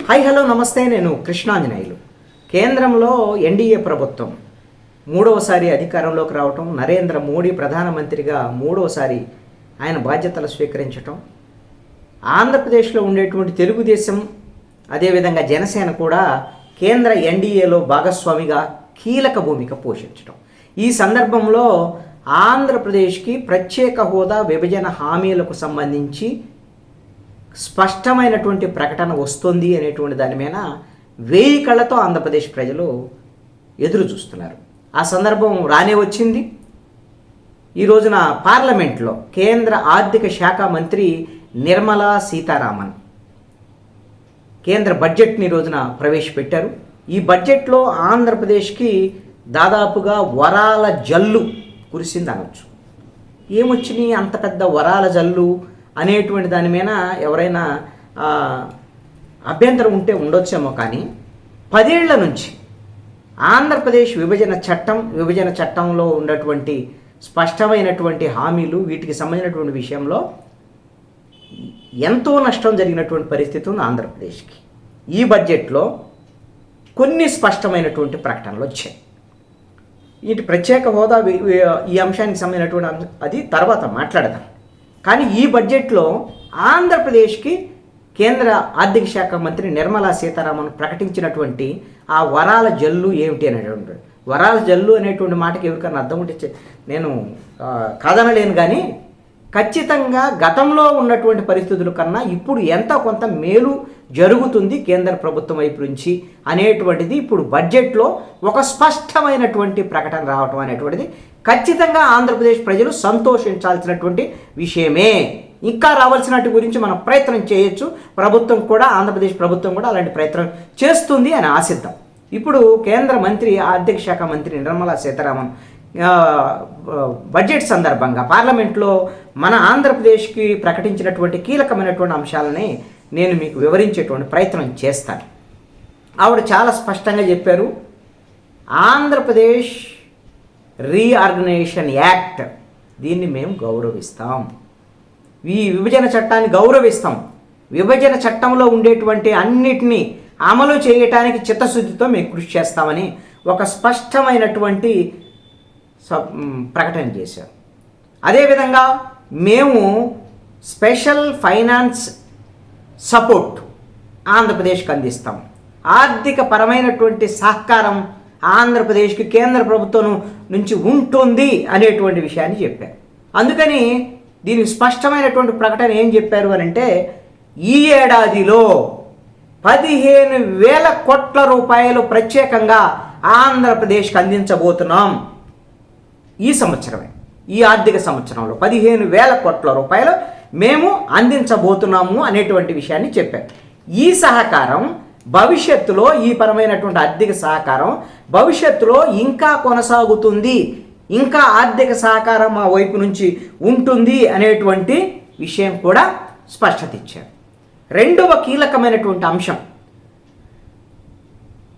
Hi hello నమస్తే, నేను కృష్ణాంజనేయులు. కేంద్రంలో ఎన్డీఏ ప్రభుత్వం మూడవసారి అధికారంలోకి రావటం, నరేంద్ర మోడీ ప్రధానమంత్రిగా మూడవసారి ఆయన బాధ్యతలు స్వీకరించటం, ఆంధ్రప్రదేశ్లో ఉండేటువంటి తెలుగుదేశం అదేవిధంగా జనసేన కూడా కేంద్ర ఎన్డీఏలో భాగస్వామిగా కీలక భూమిక పోషించటం. ఈ సందర్భంలో ఆంధ్రప్రదేశ్కి ప్రత్యేక హోదా విభజన హామీలకు సంబంధించి స్పష్టమైనటువంటి ప్రకటన వస్తుంది అనేటువంటి దాని మీద 1000 కళ్ళతో ఆంధ్రప్రదేశ్ ప్రజలు ఎదురు చూస్తున్నారు. ఆ సందర్భం రానే వచ్చింది. ఈ రోజున పార్లమెంట్లో కేంద్ర ఆర్థిక శాఖ మంత్రి నిర్మలా సీతారామన్ కేంద్ర బడ్జెట్ని రోజున ప్రవేశపెట్టారు. ఈ బడ్జెట్లో ఆంధ్రప్రదేశ్కి దాదాపుగా వరాల జల్లు కురిసింది అనొచ్చు. ఏమొచ్చినాయి అంత పెద్ద వరాల జల్లు అనేటువంటి దాని మీద ఎవరైనా అభ్యంతరం ఉంటే ఉండొచ్చేమో, కానీ 10 ఏళ్ల నుంచి ఆంధ్రప్రదేశ్ విభజన చట్టంలో ఉన్నటువంటి స్పష్టమైనటువంటి హామీలు, వీటికి సంబంధించినటువంటి విషయంలో ఎంతో నష్టం జరిగినటువంటి పరిస్థితి ఉంది ఆంధ్రప్రదేశ్కి. ఈ బడ్జెట్లో కొన్ని స్పష్టమైనటువంటి ప్రకటనలు వచ్చాయి. వీటి ప్రత్యేక హోదా ఈ అంశానికి సంబంధించినటువంటి అది తర్వాత మాట్లాడదాం. కానీ ఈ బడ్జెట్లో ఆంధ్రప్రదేశ్కి కేంద్ర ఆర్థిక శాఖ మంత్రి నిర్మలా సీతారామన్ ప్రకటించినటువంటి ఆ వరాల జల్లు ఏమిటి అనేటువంటి, వరాల జల్లు అనేటువంటి మాటకి ఎవరికన్నా అర్థం ఉంటే నేను కాదనలేను, కానీ ఖచ్చితంగా గతంలో ఉన్నటువంటి పరిస్థితుల కన్నా ఇప్పుడు ఎంత కొంత మేలు జరుగుతుంది కేంద్ర ప్రభుత్వం వైపు నుంచి అనేటువంటిది ఇప్పుడు బడ్జెట్లో ఒక స్పష్టమైనటువంటి ప్రకటన రావటం అనేటువంటిది ఖచ్చితంగా ఆంధ్రప్రదేశ్ ప్రజలు సంతోషించాల్సినటువంటి విషయమే. ఇంకా రావాల్సినట్టు గురించి మనం ప్రయత్నం చేయొచ్చు. ప్రభుత్వం కూడా, ఆంధ్రప్రదేశ్ ప్రభుత్వం కూడా అలాంటి ప్రయత్నం చేస్తుంది అని ఆశిద్దాం. ఇప్పుడు కేంద్ర మంత్రి ఆర్థిక శాఖ మంత్రి నిర్మలా సీతారామన్ బడ్జెట్ సందర్భంగా పార్లమెంట్లో మన ఆంధ్రప్రదేశ్కి ప్రకటించినటువంటి కీలకమైనటువంటి అంశాలని నేను మీకు వివరించేటువంటి ప్రయత్నం చేస్తాను. ఆవిడ చాలా స్పష్టంగా చెప్పారు, ఆంధ్రప్రదేశ్ రీఆర్గనైజేషన్ యాక్ట్ దీన్ని మేము గౌరవిస్తాం, ఈ విభజన చట్టాన్ని గౌరవిస్తాం, విభజన చట్టంలో ఉండేటువంటి అన్నిటినీ అమలు చేయటానికి చిత్తశుద్ధితో మేము కృషి చేస్తామని ఒక స్పష్టమైనటువంటి ప్రకటన చేశారు. అదేవిధంగా మేము స్పెషల్ ఫైనాన్స్ సపోర్ట్ ఆంధ్రప్రదేశ్కి అందిస్తాం, ఆర్థిక పరమైనటువంటి సహకారం ఆంధ్రప్రదేశ్కి కేంద్ర ప్రభుత్వం నుంచి ఉంటుంది అనేటువంటి విషయాన్ని చెప్పారు. అందుకని దీనికి స్పష్టమైనటువంటి ప్రకటన ఏం చెప్పారు అని అంటే, ఈ ఏడాదిలో 15,000 కోట్ల రూపాయలు ప్రత్యేకంగా ఆంధ్రప్రదేశ్కి అందించబోతున్నాం. ఈ సంవత్సరమే, ఈ ఆర్థిక సంవత్సరంలో 15,000 కోట్ల రూపాయలు మేము అందించబోతున్నాము అనేటువంటి విషయాన్ని చెప్పారు. ఈ సహకారం భవిష్యత్తులో, ఈ పరమైనటువంటి ఆర్థిక సహకారం భవిష్యత్తులో ఇంకా కొనసాగుతుంది, ఇంకా ఆర్థిక సహకారం మా వైపు నుంచి ఉంటుంది అనేటువంటి విషయం కూడా స్పష్టత ఇచ్చారు. రెండవ కీలకమైనటువంటి అంశం,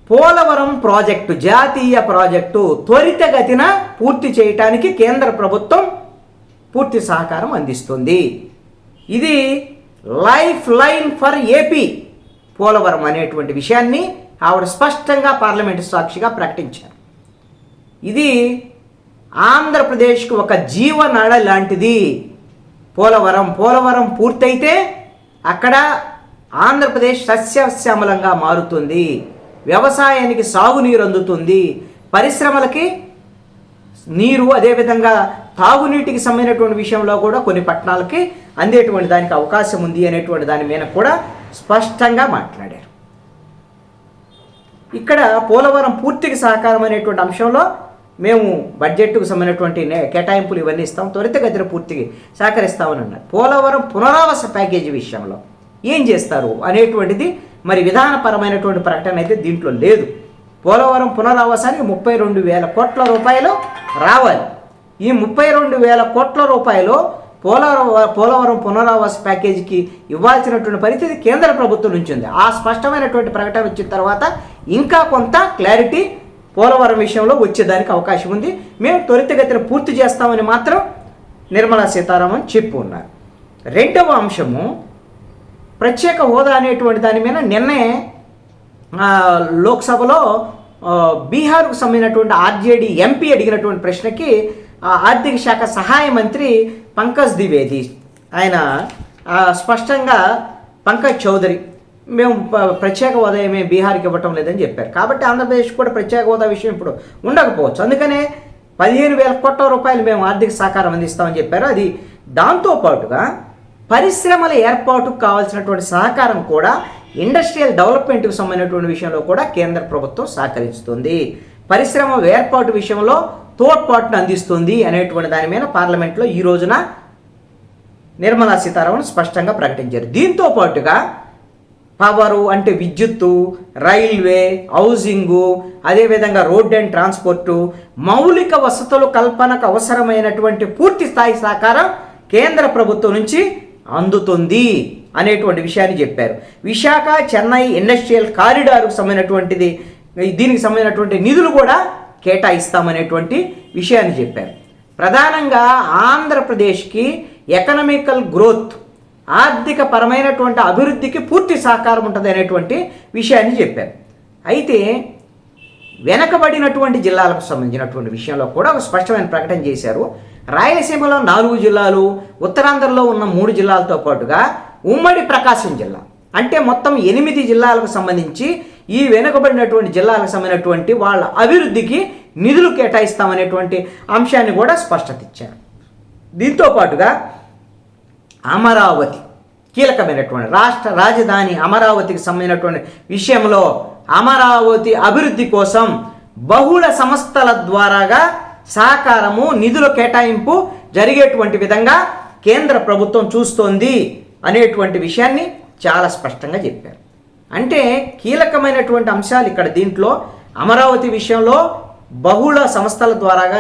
పోలవరం ప్రాజెక్టు, జాతీయ ప్రాజెక్టు త్వరితగతిన పూర్తి చేయటానికి కేంద్ర ప్రభుత్వం పూర్తి సహకారం అందిస్తుంది. ఇది life line for AP Polavaram అనేటువంటి విషయాన్ని ఆవిడ స్పష్టంగా పార్లమెంటు సాక్షిగా ప్రకటించారు. ఇది ఆంధ్రప్రదేశ్కు ఒక జీవనాడ లాంటిది. పోలవరం పూర్తయితే అక్కడ ఆంధ్రప్రదేశ్ సస్యశ్యామలంగా మారుతుంది, వ్యవసాయానికి సాగునీరు అందుతుంది, పరిశ్రమలకి నీరు, అదేవిధంగా తాగునీటికి సంబంధించినటువంటి విషయంలో కూడా కొన్ని పట్టణాలకి అందేటువంటి దానికి అవకాశం ఉంది అనేటువంటి దాని మీద కూడా స్పష్టంగా మాట్లాడారు. ఇక్కడ పోలవరం పూర్తికి సహకారం అనేటువంటి అంశంలో మేము బడ్జెట్కు సంబంధించినటువంటి కేటాయింపులు ఇవన్నీ ఇస్తాం, త్వరితగతిన పూర్తిగా సహకరిస్తామని అన్నారు. పోలవరం పునరావాస ప్యాకేజీ విషయంలో ఏం చేస్తారు అనేటువంటిది మరి విధానపరమైనటువంటి ప్రకటన అయితే దీంట్లో లేదు. పోలవరం పునరావాసానికి 32,000 కోట్ల రూపాయలు రావాలి. ఈ 32,000 కోట్ల రూపాయలు పోలవరం పునరావాస ప్యాకేజీకి ఇవ్వాల్సినటువంటి పరిస్థితి కేంద్ర ప్రభుత్వం నుంచి ఉంది. ఆ స్పష్టమైనటువంటి ప్రకటన వచ్చిన తర్వాత ఇంకా కొంత క్లారిటీ పోలవరం విషయంలో వచ్చేదానికి అవకాశం ఉంది. మేము త్వరితగతిన పూర్తి చేస్తామని మాత్రం నిర్మలా సీతారామన్ చెప్పు ఉన్నారు. రెండవ అంశము, ప్రత్యేక హోదా అనేటువంటి దాని మీద నిన్నే లోక్సభలో బీహార్కు సంబంధించినటువంటి ఆర్జేడీ ఎంపీ అడిగినటువంటి ప్రశ్నకి ఆర్థిక శాఖ సహాయ మంత్రి పంకజ్ ద్వివేది ఆయన స్పష్టంగా పంకజ్ చౌదరి మేము ప్రత్యేక హోదా ఏమీ బీహార్కి ఇవ్వటం లేదని చెప్పారు. కాబట్టి ఆంధ్రప్రదేశ్ కూడా ప్రత్యేక హోదా విషయం ఇప్పుడు ఉండకపోవచ్చు. అందుకనే 15,000 కోట్ల రూపాయలు మేము ఆర్థిక సహకారం అందిస్తామని చెప్పారు. అది దాంతోపాటుగా పరిశ్రమల ఏర్పాటుకు కావాల్సినటువంటి సహకారం కూడా ఇండస్ట్రియల్ డెవలప్మెంట్కి సంబంధించినటువంటి విషయంలో కూడా కేంద్ర ప్రభుత్వం సహకరిస్తుంది, పరిశ్రమ ఏర్పాటు విషయంలో తోడ్పాటును అందిస్తుంది అనేటువంటి దాని మీద పార్లమెంట్లో ఈ రోజున నిర్మలా సీతారామన్ స్పష్టంగా ప్రకటించారు. దీంతో పాటుగా పవరు అంటే విద్యుత్తు, రైల్వే, హౌసింగు, అదేవిధంగా రోడ్ అండ్ ట్రాన్స్పోర్టు, మౌలిక వసతుల కల్పనకు అవసరమైనటువంటి పూర్తి స్థాయి సహకారం కేంద్ర ప్రభుత్వం నుంచి అందుతుంది అనేటువంటి విషయాన్ని చెప్పారు. విశాఖ చెన్నై ఇండస్ట్రియల్ కారిడార్కు సంబంధించినటువంటిది, దీనికి సంబంధించినటువంటి నిధులు కూడా కేటాయిస్తామనేటువంటి విషయాన్ని చెప్పారు. ప్రధానంగా ఆంధ్రప్రదేశ్కి ఎకనామికల్ గ్రోత్, ఆర్థిక పరమైనటువంటి అభివృద్ధికి పూర్తి సహకారం ఉంటుంది అనేటువంటి విషయాన్ని చెప్పారు. అయితే వెనకబడినటువంటి జిల్లాలకు సంబంధించినటువంటి విషయంలో కూడా ఒక స్పష్టమైన ప్రకటన చేశారు. రాయలసీమలో 4 జిల్లాలు, ఉత్తరాంధ్రలో ఉన్న 3 జిల్లాలతో పాటుగా ఉమ్మడి ప్రకాశం జిల్లా అంటే మొత్తం 8 జిల్లాలకు సంబంధించి ఈ వెనుకబడినటువంటి జిల్లాలకు సంబంధించినటువంటి వాళ్ళ అభివృద్ధికి నిధులు కేటాయిస్తామనేటువంటి అంశాన్ని కూడా స్పష్టత ఇచ్చారు. దీంతో పాటుగా అమరావతి కీలకమైనటువంటి రాష్ట్ర రాజధాని అమరావతికి సంబంధించినటువంటి విషయంలో అమరావతి అభివృద్ధి కోసం బహుళ సంస్థల ద్వారాగా సహకారము, నిధుల కేటాయింపు జరిగేటువంటి విధంగా కేంద్ర ప్రభుత్వం చూస్తోంది అనేటువంటి విషయాన్ని చాలా స్పష్టంగా చెప్పారు. అంటే కీలకమైనటువంటి అంశాలు ఇక్కడ దీంట్లో అమరావతి విషయంలో బహుళ సంస్థల ద్వారాగా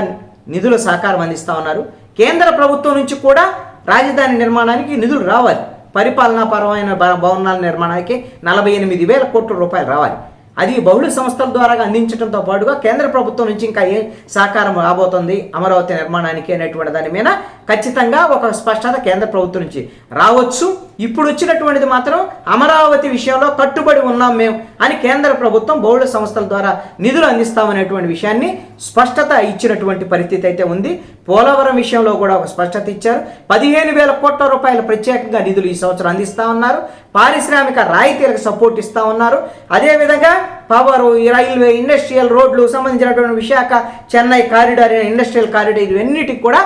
నిధుల సహకారం అందిస్తూ ఉన్నారు. కేంద్ర ప్రభుత్వం నుంచి కూడా రాజధాని నిర్మాణానికి నిధులు రావాలి. పరిపాలనాపరమైన భవనాల నిర్మాణానికి 48,000 కోట్ల రూపాయలు రావాలి. అది బహుళ సంస్థల ద్వారా అందించడంతో పాటుగా కేంద్ర ప్రభుత్వం నుంచి ఇంకా ఏ సహకారం రాబోతుంది అమరావతి నిర్మాణానికి అనేటువంటి దాని మీద ఖచ్చితంగా ఒక స్పష్టత కేంద్ర ప్రభుత్వం నుంచి రావచ్చు. ఇప్పుడు వచ్చినటువంటిది మాత్రం అమరావతి విషయంలో కట్టుబడి ఉన్నాం మేము అని కేంద్ర ప్రభుత్వం బహుళ సంస్థల ద్వారా నిధులు అందిస్తామనేటువంటి విషయాన్ని స్పష్టత ఇచ్చినటువంటి పరిస్థితి అయితే ఉంది. పోలవరం విషయంలో కూడా ఒక స్పష్టత ఇచ్చారు. 15,000 కోట్ల రూపాయలు ప్రత్యేకంగా నిధులు ఈ సంవత్సరం అందిస్తూ ఉన్నారు. పారిశ్రామిక రాయితీలకు సపోర్ట్ ఇస్తూ ఉన్నారు. అదేవిధంగా పవరు, రైల్వే, ఇండస్ట్రియల్ రోడ్లు సంబంధించినటువంటి Visakha Chennai corridor, industrial corridor ఇవన్నిటికి కూడా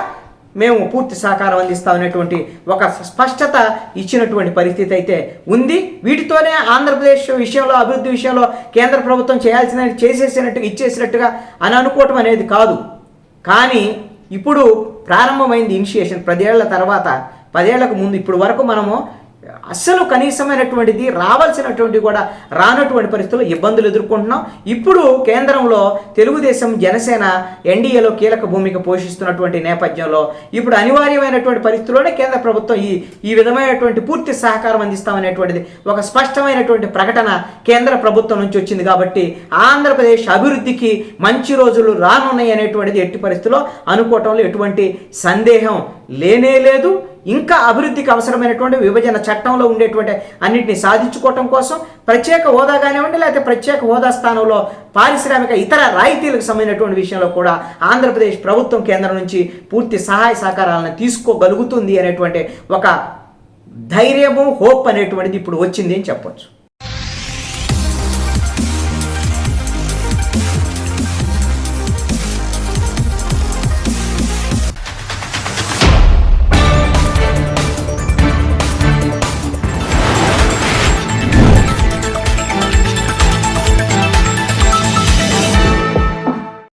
మేము పూర్తి సహకారం అందిస్తామనేటువంటి ఒక స్పష్టత ఇచ్చినటువంటి పరిస్థితి అయితే ఉంది. వీటితోనే ఆంధ్రప్రదేశ్ విషయంలో అభివృద్ధి విషయంలో కేంద్ర ప్రభుత్వం చేయాల్సిన చేసేసినట్టుగా ఇచ్చేసినట్టుగా అని అనుకోవటం అనేది కాదు. కానీ ఇప్పుడు ప్రారంభమైంది ఇనిషియేషన్ 10 ఏళ్ల తర్వాత. 10 ఏళ్లకు ముందు ఇప్పుడు వరకు మనము అస్సలు కనీసమైనటువంటిది రావాల్సినటువంటి కూడా రానటువంటి పరిస్థితుల్లో ఇబ్బందులు ఎదుర్కొంటున్నాం. ఇప్పుడు కేంద్రంలో తెలుగుదేశం, జనసేన ఎన్డీఏలో కీలక భూమిక పోషిస్తున్నటువంటి నేపథ్యంలో ఇప్పుడు అనివార్యమైనటువంటి పరిస్థితుల్లోనే కేంద్ర ప్రభుత్వం ఈ విధమైనటువంటి పూర్తి సహకారం అందిస్తామనేటువంటిది ఒక స్పష్టమైనటువంటి ప్రకటన కేంద్ర ప్రభుత్వం నుంచి వచ్చింది. కాబట్టి ఆంధ్రప్రదేశ్ అభివృద్ధికి మంచి రోజులు రానున్నాయి అనేటువంటిది ఎట్టి పరిస్థితుల్లో అనుకోవటంలో ఎటువంటి సందేహం లేనే లేదు. ఇంకా అభివృద్ధికి అవసరమైనటువంటి విభజన చట్టంలో ఉండేటువంటి అన్నింటినీ సాధించుకోవటం కోసం ప్రత్యేక హోదా కానివ్వండి, లేకపోతే ప్రత్యేక హోదా స్థానంలో పారిశ్రామిక ఇతర రాయితీలకు సంబంధించినటువంటి విషయంలో కూడా ఆంధ్రప్రదేశ్ ప్రభుత్వం కేంద్రం నుంచి పూర్తి సహాయ సహకారాలను తీసుకోగలుగుతుంది అనేటువంటి ఒక ధైర్యము, హోప్ అనేటువంటిది ఇప్పుడు వచ్చింది అని చెప్పొచ్చు.